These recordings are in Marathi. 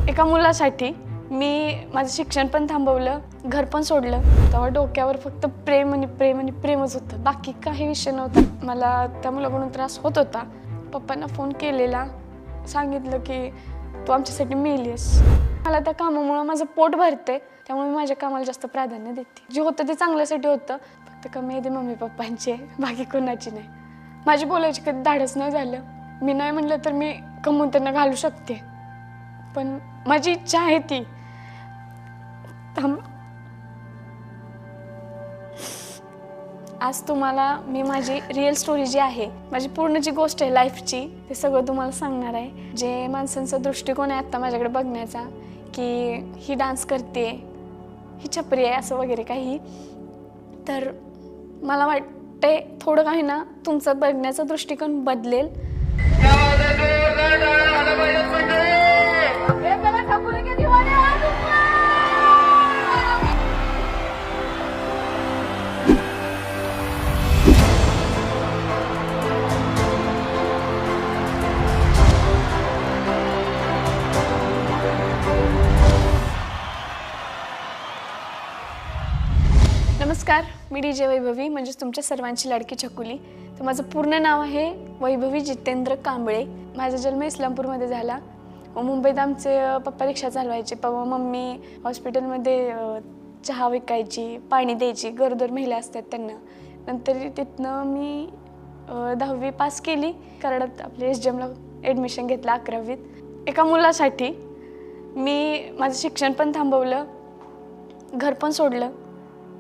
एका मुलासाठी मी माझं शिक्षण पण थांबवलं, घर पण सोडलं. तेव्हा डोक्यावर फक्त प्रेम आणि प्रेम आणि प्रेमच होतं, बाकी काही विषय नव्हता. मला त्या मुलाकडून त्रास होत होता. पप्पांना फोन केलेला, सांगितलं की तू आमच्यासाठी मेलीस. मला त्या कामामुळे माझं पोट भरते, त्यामुळे मी माझ्या कामाला जास्त प्राधान्य देते. जे होतं ते चांगल्यासाठी होतं, फक्त कमी येते मम्मी पप्पांची, बाकी कोणाची नाही. माझी बोलायची कधी धाडस नाही झालं. मी नाही म्हणलं तर मी कमवून त्यांना घालू शकते, पण माझी इच्छा आहे ती. आज तुम्हाला मी माझी रिअल स्टोरी जी आहे, माझी पूर्ण जी गोष्ट आहे लाईफची, ते सगळं तुम्हाला सांगणार आहे. जे माणसांचा दृष्टिकोन आहे आता माझ्याकडे बघण्याचा, की ही डान्स करते, ही छपरी आहे असं वगैरे काही, तर मला वाटतंय थोडं काही ना तुमचा बघण्याचा दृष्टिकोन बदलेल. नमस्कार, मी DJ वैभवी, म्हणजेच तुमच्या सर्वांची लाडकी छकुली. तर माझं पूर्ण नाव आहे वैभवी जितेंद्र कांबळे. माझा जन्म इस्लामपूरमध्ये झाला. मुंबईत आमचे पप्पा रिक्षा चालवायचे, मम्मी हॉस्पिटलमध्ये चहा विकायची, पाणी द्यायची, गरोदर महिला असतात त्यांना. नंतर तिथनं मी 10वी पास केली. कराडात आपल्या SGMला ॲडमिशन घेतलं 11वीत. एका मुलासाठी मी माझं शिक्षण पण थांबवलं, घर पण सोडलं.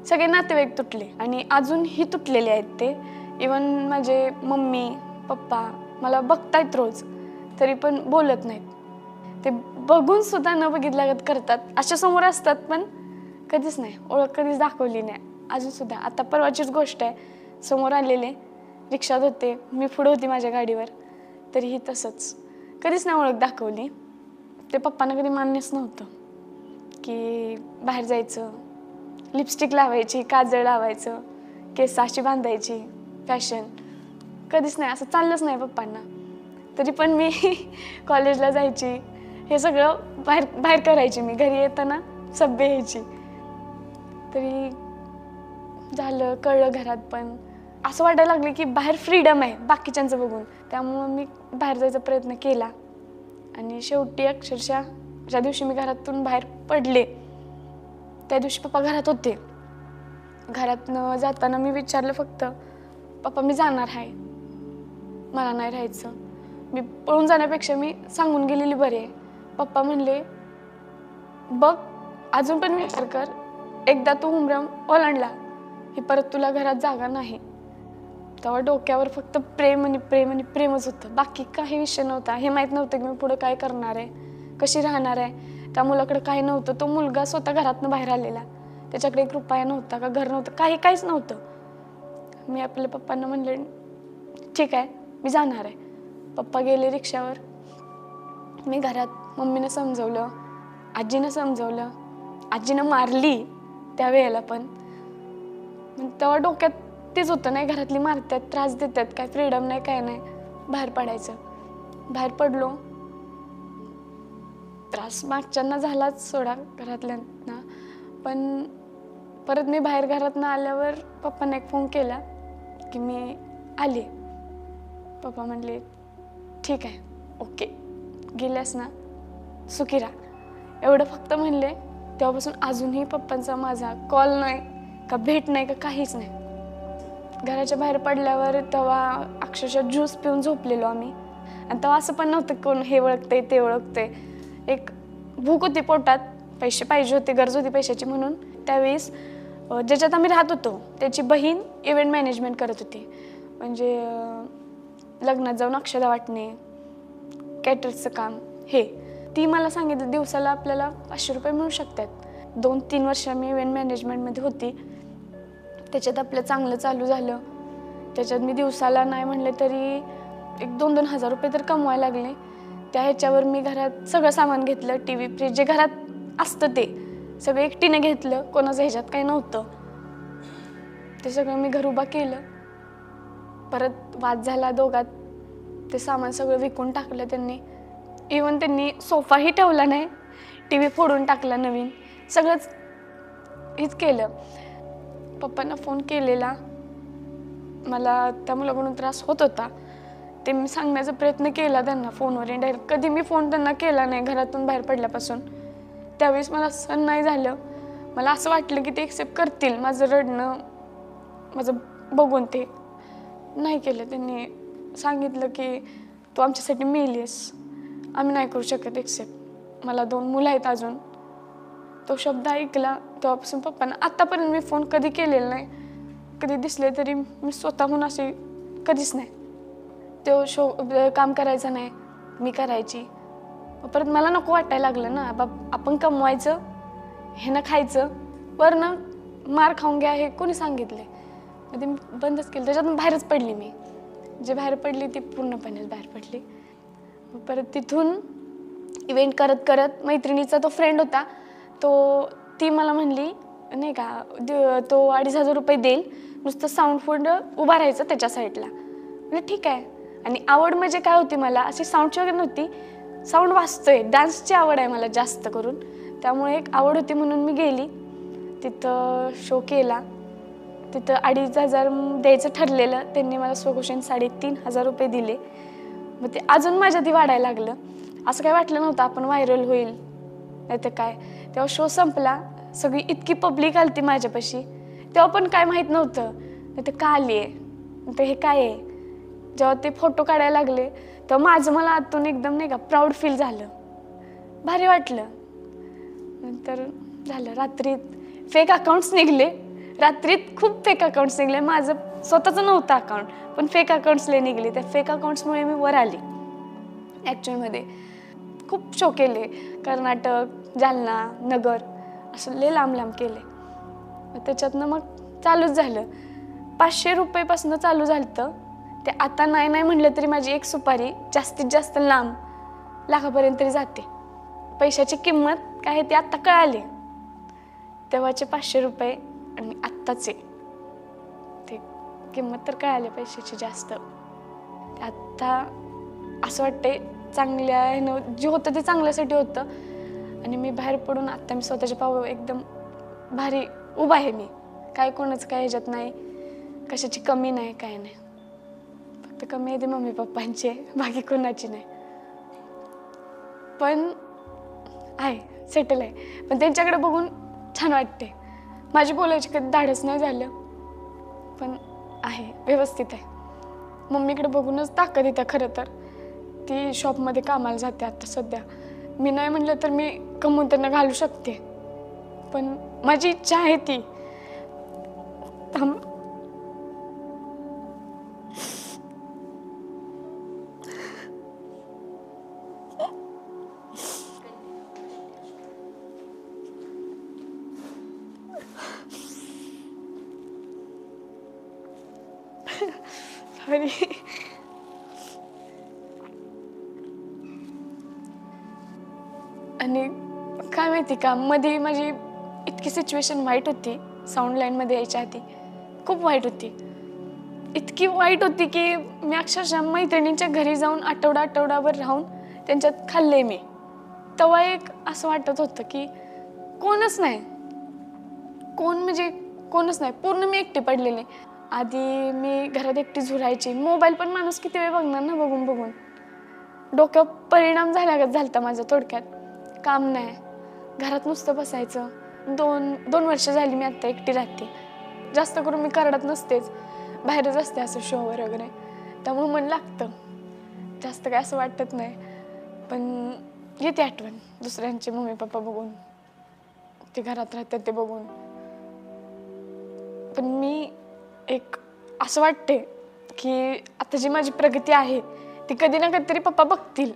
सगळे नातेवाईक तुटले आणि अजूनही तुटलेले आहेत ते. इवन माझे मम्मी पप्पा मला बघतायत रोज, तरी पण बोलत नाहीत. ते बघून सुद्धा न बघितल्यागत करतात. अशा समोर असतात पण कधीच नाही, ओळख कधीच दाखवली नाही अजूनसुद्धा. आता परवाचीच गोष्ट आहे, समोर आलेले, रिक्षात होते, मी पुढं होती माझ्या गाडीवर, तरीही तसंच कधीच नाही ओळख दाखवली. ते पप्पांना कधी मान्यच नव्हतं की बाहेर जायचं, लिपस्टिक लावायची, काजळ लावायचं, केस अशी बांधायची, फॅशन कधीच नाही, असं चाललंच नाही पप्पांना. तरी पण मी कॉलेजला जायची, हे सगळं बाहेर बाहेर करायची. मी घरी येताना सभ्य यायची. तरी झालं, कळलं घरात, पण असं वाटायला लागलं की बाहेर फ्रीडम आहे बाकीच्यांचं बघून. त्यामुळं मी बाहेर जायचा प्रयत्न केला आणि शेवटी अक्षरशः ज्या दिवशी मी घरातून बाहेर पडले त्या दिवशी पप्पा घरात होते. घरातनं जाताना मी विचारलं फक्त, पप्पा मी जाणार आहे, मला नाही राहायचं. मी पळून जाण्यापेक्षा मी सांगून गेलेली बरी आहे. पप्पा म्हणले, बघ अजून पण विचार कर, एकदा तू उमरम ओलांडला ही परत तुला घरात जागा नाही. तेव्हा डोक्यावर फक्त प्रेम आणि प्रेम आणि प्रेमच होतं, बाकी काही विषय नव्हता. हे माहीत नव्हतं की मी पुढं काय करणार आहे, कशी राहणार आहे. त्या मुलाकडे काही नव्हतं. तो मुलगा स्वतः घरातनं बाहेर आलेला, त्याच्याकडे एक रुपया नव्हता, का घर नव्हतं, काहीच नव्हतं. मी आपल्या पप्पांना म्हणले, ठीक आहे मी जाणार आहे. पप्पा गेले रिक्षावर. मी घरात मम्मीनं समजवलं, आजीनं समजवलं, आजीनं मारली त्यावेळेला पण. तेव्हा डोक्यात तेच होतं, नाही घरातली मारतात, त्रास देतात, काय फ्रीडम नाही, काय नाही, बाहेर पडायचं. बाहेर पडलो. त्रास मागच्यांना झालाच सोडा घरातल्यांना, पण परत मी बाहेर घरातनं आल्यावर पप्पांना एक फोन केला की मी आले. पप्पा म्हणले, ठीक आहे, ओके, गेल्यास ना सुखी राहा, एवढं फक्त म्हणले. तेव्हापासून अजूनही पप्पांचा माझा कॉल नाही, का भेट नाही, का काहीच नाही. घराच्या बाहेर पडल्यावर तेव्हा अक्षरशः ज्यूस पिऊन झोपलेलो आम्ही. आणि तेव्हा असं पण नव्हतं कोण हे ओळखते ते ओळखते. एक भूक होती पोटात, पैसे पाहिजे होते, गरज होती पैशाची. म्हणून त्यावेळेस ज्याच्यात आम्ही राहत होतो त्याची बहीण इव्हेंट मॅनेजमेंट करत होती. म्हणजे लग्नात जाऊन अक्षदा वाटणे, कॅटरचं काम, हे ती मला सांगितलं दिवसाला आपल्याला 500 रुपये मिळू शकतात. 2-3 वर्ष मी इव्हेंट मॅनेजमेंटमध्ये होती. त्याच्यात आपलं चांगलं चालू झालं. त्याच्यात मी दिवसाला नाही म्हणले तरी 1-2 हजार रुपये तर कमवायला लागले. त्या ह्याच्यावर मी घरात सगळं सामान घेतलं, TV, फ्रीज, जे घरात असतं ते सगळं एकटीने घेतलं, कोणाचं ह्याच्यात काही नव्हतं. ते सगळं मी घर उभा केलं. परत वाद झाला दोघात, ते सामान सगळं विकून टाकलं त्यांनी. इवन त्यांनी सोफाही ठेवला नाही, टी व्ही फोडून टाकला नवीन, सगळंच हेच केलं. पप्पांना फोन केलेला, मला त्या मुलाकडून त्रास होत होता ते मी सांगण्याचा प्रयत्न केला त्यांना फोनवर डायरेक्ट. कधी मी फोन त्यांना केला नाही घरातून बाहेर पडल्यापासून. त्यावेळेस मला सहन नाही झालं. मला असं वाटलं की ते एक्सेप्ट करतील माझं रडणं, माझं बघून. ते नाही केलं. त्यांनी सांगितलं की तू आमच्यासाठी मेलीस, आम्ही नाही करू शकत एक्सेप्ट, मला 2 मुलं आहेत अजून. तो शब्द ऐकला तेव्हापासून पप्पांना आत्तापर्यंत मी फोन कधी केलेला नाही. कधी दिसले तरी मी स्वतःहून असे कधीच नाही. तो काम करायचा नाही, मी करायची. परत मला नको वाटायला लागलं ना, आपण कमवायचं, ह्यानं खायचं, वरनं मार खाऊन घ्या हे कोणी सांगितले. ते मी बंदच केलं. त्याच्यातून बाहेरच पडली. मी जे बाहेर पडली ती पूर्णपणे बाहेर पडली. परत तिथून इव्हेंट करत करत मैत्रिणीचा तो फ्रेंड होता, ती मला म्हणली नाही का तो 2,500 रुपये देईल, नुसतं साऊंड फूड उभा राहायचं त्याच्या साईडला. म्हणजे ठीक आहे. आणि आवड म्हणजे काय होती, मला अशी साऊंडची वगैरे नव्हती, साऊंड वाजतोय, डान्सची आवड आहे मला जास्त करून, त्यामुळे एक आवड होती म्हणून मी गेली. तिथं शो केला. तिथं 2,500 द्यायचं ठरलेलं, त्यांनी मला स्वखुशीने 3,500 रुपये दिले. मग ते अजून माझ्या ती वाढायला लागलं. असं काय वाटलं नव्हतं आपण व्हायरल होईल नाही तर काय. तेव्हा शो संपला, सगळी इतकी पब्लिक आली ती माझ्यापाशी, तेव्हा पण काय माहीत नव्हतं नाही ते का आली आहे, तर हे काय आहे. जेव्हा ते फोटो काढायला लागले तेव्हा माझं मला आतून एकदम नाही का प्राऊड फील झालं, भारी वाटलं. नंतर झालं, रात्रीत फेक अकाउंट्स निघले. रात्रीत खूप फेक अकाउंट्स निघले. माझं स्वतःचं नव्हतं अकाउंट, पण फेक अकाउंट्स लय निघले. त्या फेक अकाउंट्समुळे मी वर आली. ॲक्च्युअलमध्ये खूप शो केले, कर्नाटक, जालना, नगर, असं लय लांब लांब केले. त्याच्यातनं मग चालूच झालं. 500 रुपयेपासून चालू झालं ते आता नाही म्हणलं तरी माझी एक सुपारी जास्तीत जास्त लांब लाखापर्यंत तरी जाते. पैशाची किंमत काय आहे ती आत्ता कळाली. तेव्हाचे 500 रुपये आणि आत्ताचे ते किंमत तर कळाली पैशाची जास्त. आत्ता असं वाटते चांगल्या ह्यानं जे होतं ते चांगल्यासाठी होतं. आणि मी बाहेर पडून आत्ता मी स्वतःच्या पाव एकदम भारी उभा आहे. मी काय कोणाचं काय ह्याच्यात नाही, कशाची कमी नाही, काय नाही. फक्त कमी आहे ते मम्मी पप्पांची, बाकी कोणाची नाही. पण आहे, सेटल आहे. पण त्यांच्याकडे बघून छान वाटते. माझी बोलायची कधी धाडस नाही झालं, पण आहे, व्यवस्थित आहे. मम्मीकडे बघूनच ताकद येते. खरं तर ती शॉपमध्ये कामाला जाते आता सध्या. मी नाही म्हटलं तर मी कमवून त्यांना घालू शकते, पण माझी इच्छा आहे ती. आणि काय माहिती का, मध्ये माझी इतकी सिच्युएशन वाईट होती. साऊंड लाईनमध्ये यायच्या आधी खूप वाईट होती. इतकी वाईट होती की मी अक्षरशः मैत्रिणींच्या घरी जाऊन आठवडाभर राहून त्यांच्यात खाल्ले मी. तेव्हा एक असं वाटत होतं की कोणच नाही, कोणच नाही. पूर्ण मी एकटी पडलेली. आधी मी घरात एकटी झुरायची. मोबाईल पण माणूस किती वेळ बघणार ना, बघून बघून डोक्यावर परिणाम झालता माझा. थोडक्यात काम नाही, घरात नुसतं बसायचं. 2 वर्ष झाली मी आत्ता एकटी राहते. जास्त करून मी करडत नसतेच, बाहेरच असते असं शोवर वगैरे, त्यामुळे मन लागतं. जास्त काय असं वाटत नाही. पण येते आठवण दुसऱ्यांचे मम्मी पप्पा बघून, ते घरात राहतात ते बघून. पण मी एक असं वाटते की आता जी माझी प्रगती आहे ती कधी ना कधीतरी पप्पा बघतील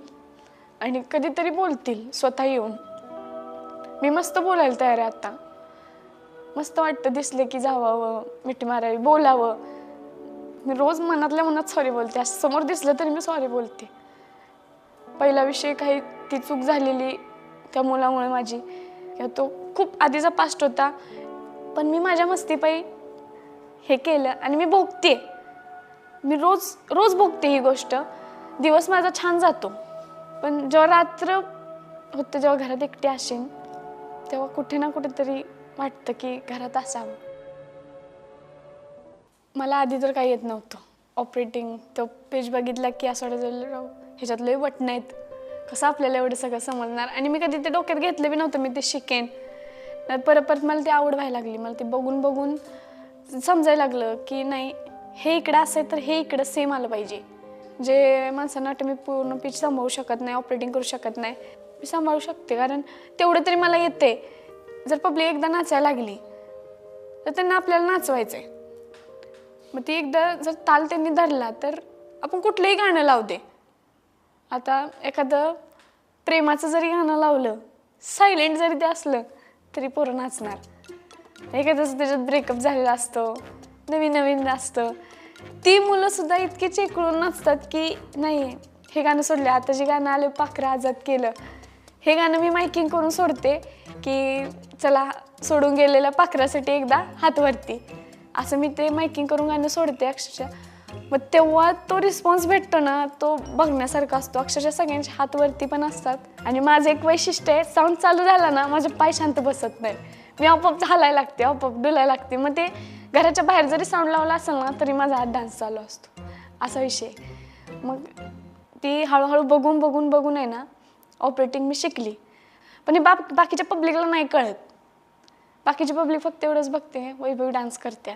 आणि कधीतरी बोलतील स्वतः येऊन. मी मस्त बोलायला तयार आहे आता. मस्त वाटतं दिसले की जावावं, मिठी मारावी, बोलावं. मी रोज मनातल्या मनात सॉरी बोलते. असं समोर दिसलं तरी मी सॉरी बोलते. पहिला विषय काही ती चूक झालेली त्या मुलामुळे माझी, किंवा तो खूप आधीचा पास्ट होता, पण मी माझ्या मस्तीपायी हे केलं आणि मी भोगते. मी रोज भोगते ही गोष्ट. दिवस माझा छान जातो, पण जेव्हा रात्र होतं जेव्हा घरात एकटी असेन तेव्हा कुठे ना कुठेतरी वाटतं की घरात असावं. मला आधी तर काही येत नव्हतं. ऑपरेटिंग तो पेज बघितला की असं वाटायचं राव ह्याच्यात लय बटणं आहेत, कसं आपल्याला एवढं सगळं समजणार. आणि मी कधी ते डोक्यात घेतलं बी नव्हतं मी ते शिकेन. परत परत मला ती आवड व्हायला लागली. मला ते बघून बघून समजायला लागलं की नाही हे इकडं असं आहे तर हे इकडं सेम आलं पाहिजे. जे माणसांना वाटतं मी पूर्ण पिच सांभाळू शकत नाही, ऑपरेटिंग करू शकत नाही, मी सांभाळू शकते. कारण तेवढं तरी मला येते. जर पब्लिक एकदा नाचायला लागली तर त्यांना आपल्याला नाचवायचं आहे. मग ती एकदा जर ताल त्यांनी धरला तर आपण कुठलंही गाणं लावू दे. आता एखादं प्रेमाचं जरी गाणं लावलं, सायलेंट जरी ते असलं तरी पोरं नाचणार. एखादं त्याच्यात ब्रेकअप झालेला असतो, नवीन नवीन असतं, ती मुलंसुद्धा इतकी चेकळून नाचतात की नाही हे गाणं सोडले. आता जे गाणं आलं पाखरं आजाद केलं, हे गाणं मी मायकिंग करून सोडते की चला सोडून गेलेल्या पाखरासाठी एकदा हात वरती, असं मी ते मायकिंग करून गाणं सोडते अक्षरशः. मग तेव्हा तो रिस्पॉन्स भेटतो ना, तो बघण्यासारखा असतो. अक्षरशः सगळ्यांचे हात वरती पण असतात. आणि माझं एक वैशिष्ट्य आहे, साऊंड चालू झाला ना माझे पाय शांत बसत नाही, मी आपोआप हालायला लागते, आपोआप डुलायला लागते. मग ते घराच्या बाहेर जरी साऊंड लावला असेल ना तरी माझा हात डान्स चालू असतो, असा विषय. मग ती हळूहळू बघून बघून बघून आहे ना ऑपरेटिंग मी शिकली. पण हे बाकीच्या पब्लिकला नाही कळत. बाकीची पब्लिक फक्त एवढंच बघते वैभवी डान्स करत्या,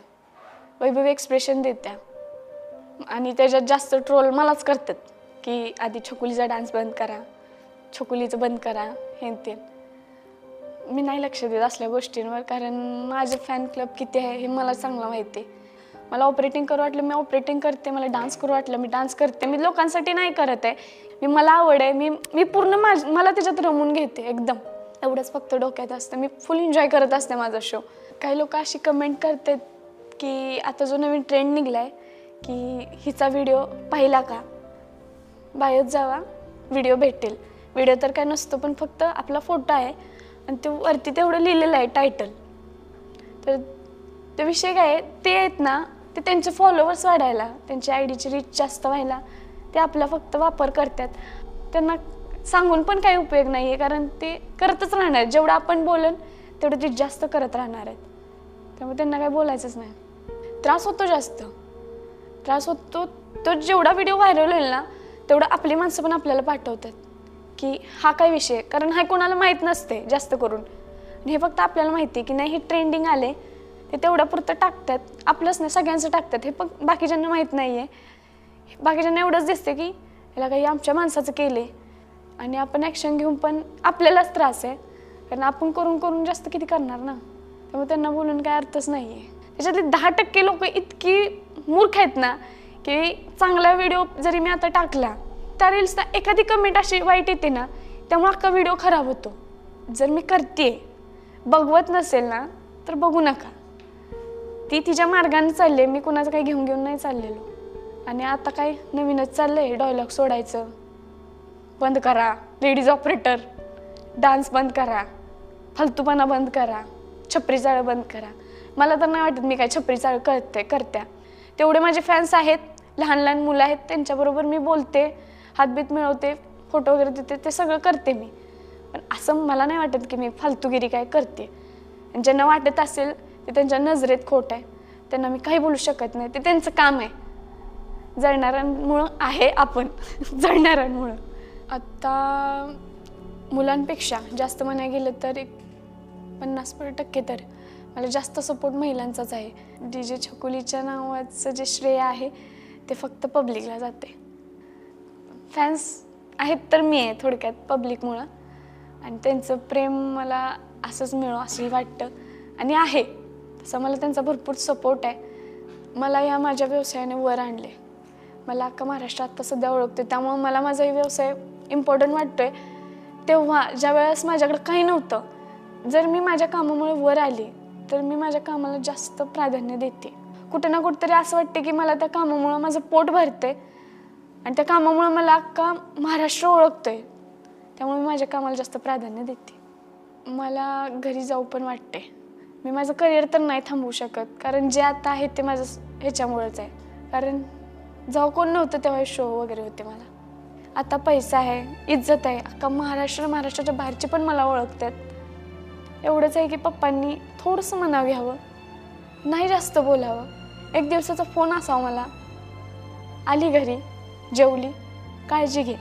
वैभवी एक्सप्रेशन देत्या. आणि त्याच्यात जास्त ट्रोल मलाच करतात की आधी छकुलीचा डान्स बंद करा, छकुलीचं बंद करा, हे ते. मी नाही लक्ष देत असल्या गोष्टींवर, कारण माझे फॅन क्लब किती आहे हे मला चांगलं माहिती आहे. मला ऑपरेटिंग करू वाटलं मी ऑपरेटिंग करते, मला डान्स करू वाटलं मी डान्स करते. मी लोकांसाठी नाही करत आहे, मला आवड आहे, मी पूर्ण मला त्याच्यात रमून घेते एकदम. एवढंच फक्त डोक्यात असतं, मी फुल एन्जॉय करत असते माझा शो. काही लोक अशी कमेंट करतात की आता जो नवीन ट्रेंड निघला आहे की हिचा व्हिडिओ पाहिला का बायोत जावा व्हिडिओ भेटेल. व्हिडिओ तर काय नसतो, पण फक्त आपला फोटो आहे आणि ते वरती तेवढं लिहिलेलं आहे टायटल. तर ते विषय काय आहे, ते आहेत ना ते त्यांचे फॉलोवर्स वाढायला, त्यांची आयडीची रीच जास्त व्हायला ते आपला फक्त वापर करतात. त्यांना सांगून पण काही उपयोग नाही आहे, कारण ते करतच राहणार. जेवढं आपण बोलन तेवढं ते जास्त करत राहणार आहेत. त्यामुळे त्यांना काही बोलायचंच नाही. त्रास होतो, जास्त त्रास होतो. तो जेवढा व्हिडिओ व्हायरल होईल ना तेवढं आपली माणसं पण आपल्याला पाठवतात की हा काय विषय, कारण हा कोणाला माहीत नसते जास्त करून. आणि हे फक्त आपल्याला माहिती आहे की नाही हे ट्रेंडिंग आले, ते तेवढ्या पुरतं टाकतात. आपलंच नाही सगळ्यांचं टाकतात, हे पण बाकीच्यांना माहीत नाही आहे. बाकीच्यांना एवढंच दिसते की याला काही आमच्या माणसाचं केले आणि आपण ॲक्शन घेऊन पण आपल्यालाच त्रास आहे, कारण आपण करून करून जास्त किती करणार ना. त्यामुळे त्यांना बोलून काय अर्थच नाही आहे. त्याच्यातले 10% लोक इतकी मूर्ख आहेत ना की चांगला व्हिडिओ जरी मी आता टाकला त्या रील्सला एखादी कमेंट अशी वाईट येते ना, त्यामुळे अख्खा व्हिडिओ खराब होतो. जर मी करते बघवत नसेल ना तर बघू नका. ती तिच्या मार्गाने चालले, मी कुणाचं काही घेऊन नाही चाललेलो. आणि आता काय नवीनच चाललंय, डायलॉग सोडायचं बंद करा, लेडीज ऑपरेटर डान्स बंद करा, फालतूपणा बंद करा, छपरी चाळ बंद करा. मला तर नाही वाटत मी काय छपरी चाळ करत्या. तेवढे माझे फॅन्स आहेत, लहान लहान मुलं आहेत, त्यांच्याबरोबर मी बोलते, हातबीत मिळवते, फोटो वगैरे देते, ते सगळं करते मी. पण असं मला नाही वाटत की मी फालतूगिरी काय करते. आणि ज्यांना वाटत असेल ते त्यांच्या नजरेत खोट आहे, त्यांना मी काही बोलू शकत नाही. ते त्यांचं काम आहे. जळणाऱ्यांमुळं आहे आपण जळणाऱ्यांमुळं. आता मुलांपेक्षा जास्त म्हणायला गेलं तर 50% तर मला जास्त सपोर्ट महिलांचाच आहे. DJ छकुलीच्या नावाचं जे श्रेय आहे ते फक्त पब्लिकला जाते. फॅन्स आहेत तर मी आहे थोडक्यात पब्लिकमुळं, आणि त्यांचं प्रेम मला असंच मिळो असंही वाटतं आणि आहे. तसं मला त्यांचा भरपूर सपोर्ट आहे. मला या माझ्या व्यवसायाने वर आणले. मला अख्खा महाराष्ट्र आत्ता सध्या ओळखते, त्यामुळे मला माझा व्यवसाय इम्पॉर्टंट वाटतोय. तेव्हा ज्या वेळेस माझ्याकडे काही नव्हतं, जर मी माझ्या कामामुळे वर आली तर मी माझ्या कामाला जास्त प्राधान्य देते. कुठे ना कुठेतरी असं वाटते की मला त्या कामामुळं माझं पोट भरते आणि त्या कामामुळं मला अख्खा महाराष्ट्र ओळखतोय. त्यामुळे मी माझ्या कामाला जास्त प्राधान्य देते. मला घरी जाऊ पण वाटते. मी माझं करिअर तर नाही थांबवू शकत, कारण जे आता आहे ते माझं ह्याच्यामुळेच आहे. कारण जेव्हा कोण नव्हतं तेव्हा शो वगैरे होते मला. आता पैसा आहे, इज्जत आहे, अख्खा महाराष्ट्राच्या बाहेरचे पण मला ओळखतात। एवढंच आहे की पप्पांनी थोडंसं मनाव घ्यावं, नाही जास्त बोलावं। एक दिवसाचा फोन असावा मला, आली घरी, जेवली, काळजी घे,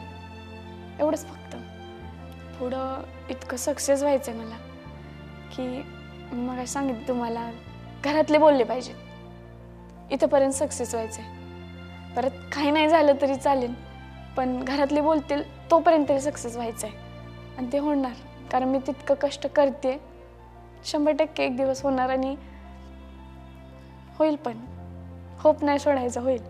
एवढंच फक्त। पुढं इतकं सक्सेस व्हायचं आहे मला की मग सांगितलं तुम्हाला, घरातले बोलले पाहिजे, इथंपर्यंत सक्सेस व्हायचं आहे। परत काही नाही झालं तरी चालेल, पण घरातले बोलतील तोपर्यंत तरी सक्सेस व्हायचं आहे आणि ते होणार, कारण मी तितकं कष्ट करते। 100% एक दिवस होणार आणि होईल पण, होप नाही सोडायचं, होईल।